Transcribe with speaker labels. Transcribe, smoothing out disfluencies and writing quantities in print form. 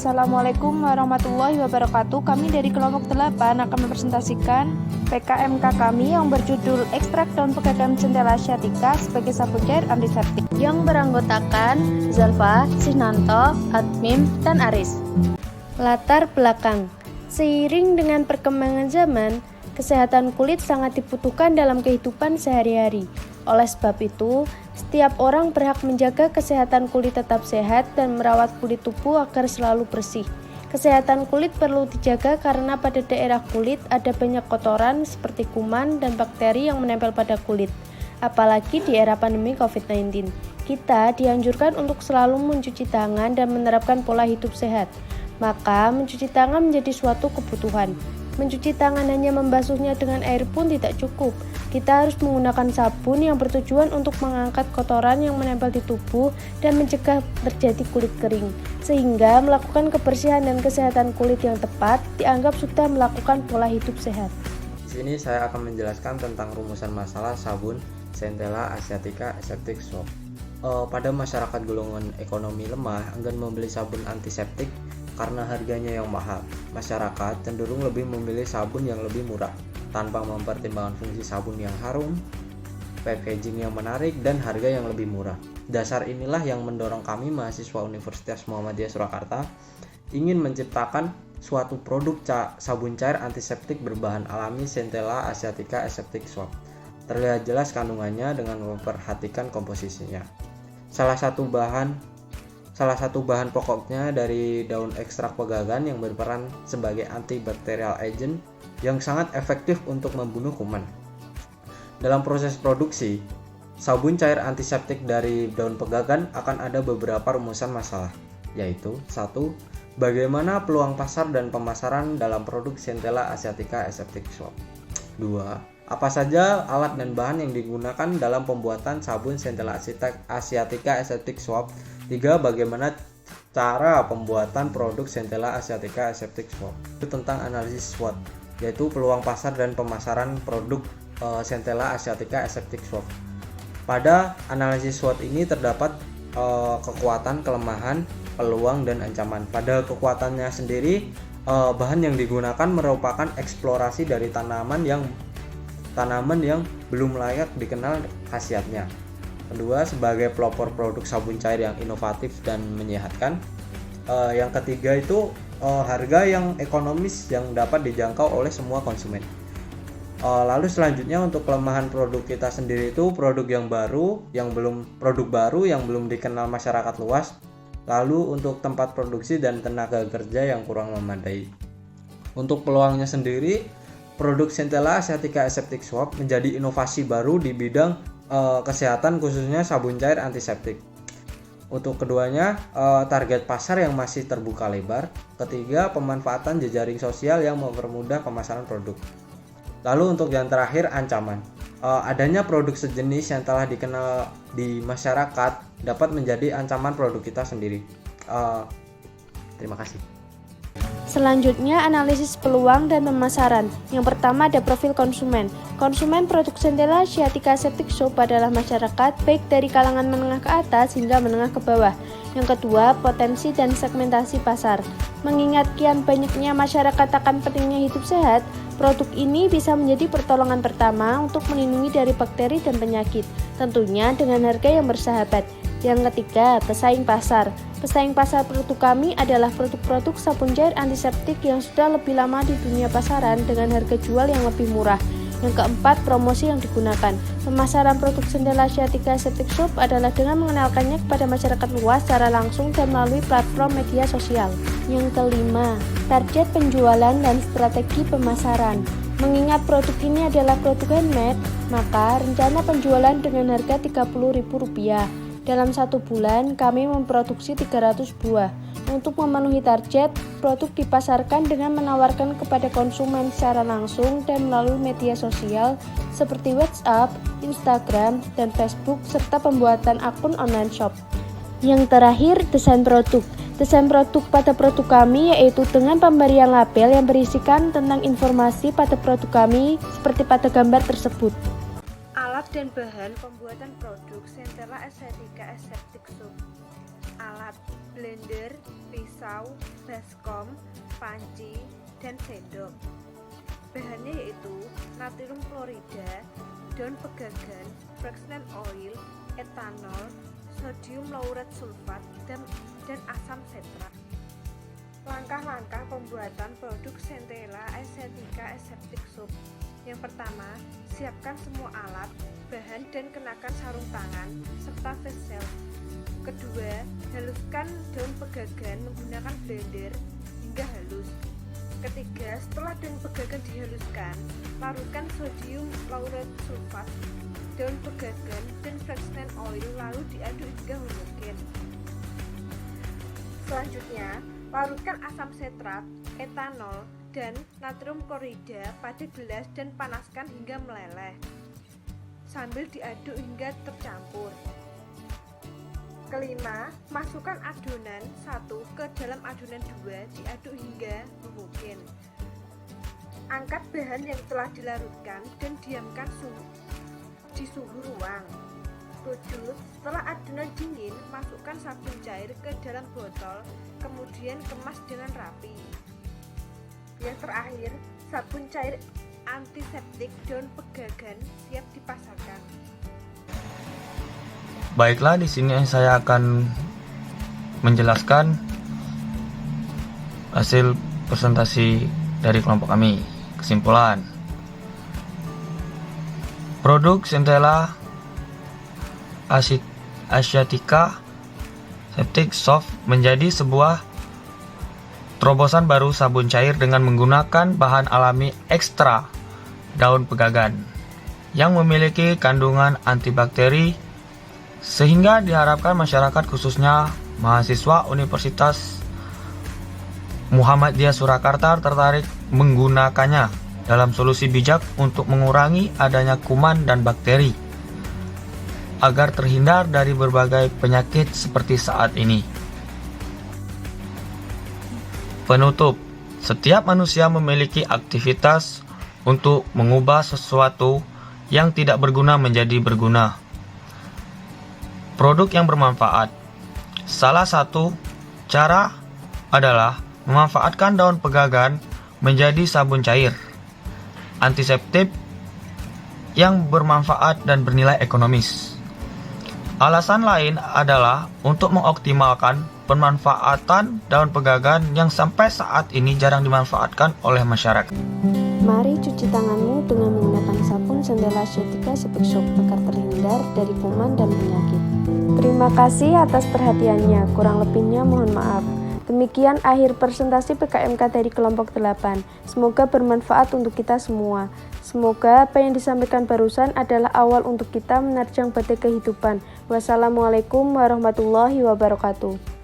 Speaker 1: Assalamualaikum warahmatullahi wabarakatuh. Kami dari kelompok 8 akan mempresentasikan PKMK kami yang berjudul Ekstrak daun pegadaian Centella asiatica sebagai sabun cair antiseptik, yang beranggotakan Zalfa, Sinanto, Admim, dan Aris. Latar belakang: seiring dengan perkembangan zaman, kesehatan kulit sangat dibutuhkan dalam kehidupan sehari-hari. Oleh sebab itu, setiap orang berhak menjaga kesehatan kulit tetap sehat dan merawat kulit tubuh agar selalu bersih. Kesehatan kulit perlu dijaga karena pada daerah kulit ada banyak kotoran seperti kuman dan bakteri yang menempel pada kulit. Apalagi di era pandemi COVID-19, kita dianjurkan untuk selalu mencuci tangan dan menerapkan pola hidup sehat. Maka, mencuci tangan menjadi suatu kebutuhan. Mencuci tangan hanya membasuhnya dengan air pun tidak cukup. Kita harus menggunakan sabun yang bertujuan untuk mengangkat kotoran yang menempel di tubuh dan mencegah terjadi kulit kering. Sehingga melakukan kebersihan dan kesehatan kulit yang tepat dianggap sudah melakukan pola hidup sehat.
Speaker 2: Di sini saya akan menjelaskan tentang rumusan masalah sabun Centella asiatica Aseptic Soap. Pada masyarakat golongan ekonomi lemah enggan membeli sabun antiseptik karena harganya yang mahal. Masyarakat cenderung lebih memilih sabun yang lebih murah tanpa mempertimbangkan fungsi sabun yang harum, packaging yang menarik, dan harga yang lebih murah. Dasar inilah yang mendorong kami mahasiswa Universitas Muhammadiyah Surakarta ingin menciptakan suatu produk sabun cair antiseptik berbahan alami Centella asiatica Aseptic Soap. Terlihat jelas kandungannya dengan memperhatikan komposisinya. Salah satu bahan pokoknya dari daun ekstrak pegagan yang berperan sebagai antibacterial agent yang sangat efektif untuk membunuh kuman. Dalam proses produksi, sabun cair antiseptik dari daun pegagan akan ada beberapa rumusan masalah, yaitu 1. Bagaimana peluang pasar dan pemasaran dalam produk Centella asiatica Aseptic Soap. 2. Apa saja alat dan bahan yang digunakan dalam pembuatan sabun Centella asiatica Aseptic Soap. 3. Bagaimana cara pembuatan produk Centella asiatica Aseptic Soap. Itu tentang analisis SWOT, yaitu peluang pasar dan pemasaran produk Centella asiatica Aseptic Soap. Pada analisis SWOT ini terdapat kekuatan, kelemahan, peluang, dan ancaman. Pada kekuatannya sendiri, bahan yang digunakan merupakan eksplorasi dari tanaman yang belum layak dikenal khasiatnya. Kedua, sebagai pelopor produk sabun cair yang inovatif dan menyehatkan. Yang ketiga itu harga yang ekonomis yang dapat dijangkau oleh semua konsumen. Lalu selanjutnya untuk kelemahan produk kita sendiri itu produk baru yang belum dikenal masyarakat luas. Lalu untuk tempat produksi dan tenaga kerja yang kurang memadai. Untuk peluangnya sendiri, produk Centella asiatica Aseptic Soap menjadi inovasi baru di bidang kesehatan, khususnya sabun cair antiseptik. Untuk keduanya, target pasar yang masih terbuka lebar. Ketiga, pemanfaatan jejaring sosial yang mempermudah pemasaran produk. Lalu untuk yang terakhir, ancaman. Adanya produk sejenis yang telah dikenal di masyarakat dapat menjadi ancaman produk kita sendiri. Terima kasih.
Speaker 1: Selanjutnya, analisis peluang dan pemasaran. Yang pertama ada profil konsumen. Konsumen produk Centella asiatica Aseptic Soap adalah masyarakat baik dari kalangan menengah ke atas hingga menengah ke bawah. Yang kedua, potensi dan segmentasi pasar. Mengingat kian banyaknya masyarakat akan pentingnya hidup sehat, produk ini bisa menjadi pertolongan pertama untuk melindungi dari bakteri dan penyakit, tentunya dengan harga yang bersahabat. Yang ketiga, pesaing pasar. Pesaing pasar produk kami adalah produk-produk sabun cair antiseptik yang sudah lebih lama di dunia pasaran dengan harga jual yang lebih murah. Yang keempat, promosi yang digunakan. Pemasaran produk Centella asiatica Aseptic Soap adalah dengan mengenalkannya kepada masyarakat luas secara langsung dan melalui platform media sosial. Yang kelima, target penjualan dan strategi pemasaran. Mengingat produk ini adalah produk handmade, maka rencana penjualan dengan harga Rp30.000. Dalam 1 bulan, kami memproduksi 300 buah. Untuk memenuhi target, produk dipasarkan dengan menawarkan kepada konsumen secara langsung dan melalui media sosial seperti WhatsApp, Instagram, dan Facebook, serta pembuatan akun online shop. Yang terakhir, desain produk. Desain produk pada produk kami yaitu dengan pemberian label yang berisikan tentang informasi pada produk kami seperti pada gambar tersebut. Alat dan bahan pembuatan produk Centella asiatica Aseptic Soap. alat: blender, pisau, baskom, panci, dan sendok. Bahannya yaitu natrium klorida, daun pegagan, fractionated oil, etanol, sodium lauret sulfat, dan asam setrat. Langkah-langkah pembuatan produk Centella Asiatica Aseptic Soap. Yang pertama, siapkan semua alat, bahan, dan kenakan sarung tangan serta face shield. Kedua, haluskan daun pegagan menggunakan blender hingga halus. Ketiga, setelah daun pegagan dihaluskan, larutkan sodium lauret sulfat, daun pegagan, dan fractionated oil lalu diaduk hingga homogen. Selanjutnya, larutkan asam setrat, etanol, dan natrium klorida pada gelas dan panaskan hingga meleleh sambil diaduk hingga tercampur. Kelima, masukkan adonan 1 ke dalam adonan 2, diaduk hingga homogen. Angkat bahan yang telah dilarutkan dan diamkan di suhu ruang. 7. Setelah adonan dingin, masukkan sabun cair ke dalam botol, kemudian kemas dengan rapi. Yang terakhir, sabun cair antiseptik daun pegagan siap dipasarkan.
Speaker 3: Baiklah, di sini saya akan menjelaskan hasil presentasi dari kelompok kami. Kesimpulan, produk Centella Asiatica Aseptic Soap menjadi sebuah terobosan baru sabun cair dengan menggunakan bahan alami ekstra daun pegagan yang memiliki kandungan antibakteri, sehingga diharapkan masyarakat khususnya mahasiswa Universitas Muhammadiyah Surakarta tertarik menggunakannya dalam solusi bijak untuk mengurangi adanya kuman dan bakteri agar terhindar dari berbagai penyakit seperti saat ini. Penutup, setiap manusia memiliki aktivitas untuk mengubah sesuatu yang tidak berguna menjadi berguna. Produk yang bermanfaat. Salah satu cara adalah memanfaatkan daun pegagan menjadi sabun cair, antiseptik yang bermanfaat dan bernilai ekonomis. Alasan lain adalah untuk mengoptimalkan pemanfaatan daun pegagan yang sampai saat ini jarang dimanfaatkan oleh masyarakat.
Speaker 1: Mari cuci tanganmu dengan menggunakan sabun Centella Asiatica Aseptic Soap agar terhindar dari kuman dan penyakit. Terima kasih atas perhatiannya, kurang lebihnya mohon maaf. Demikian akhir presentasi PKMK dari kelompok 8. Semoga bermanfaat untuk kita semua. Semoga apa yang disampaikan barusan adalah awal untuk kita menerjang badai kehidupan. Wassalamualaikum warahmatullahi wabarakatuh.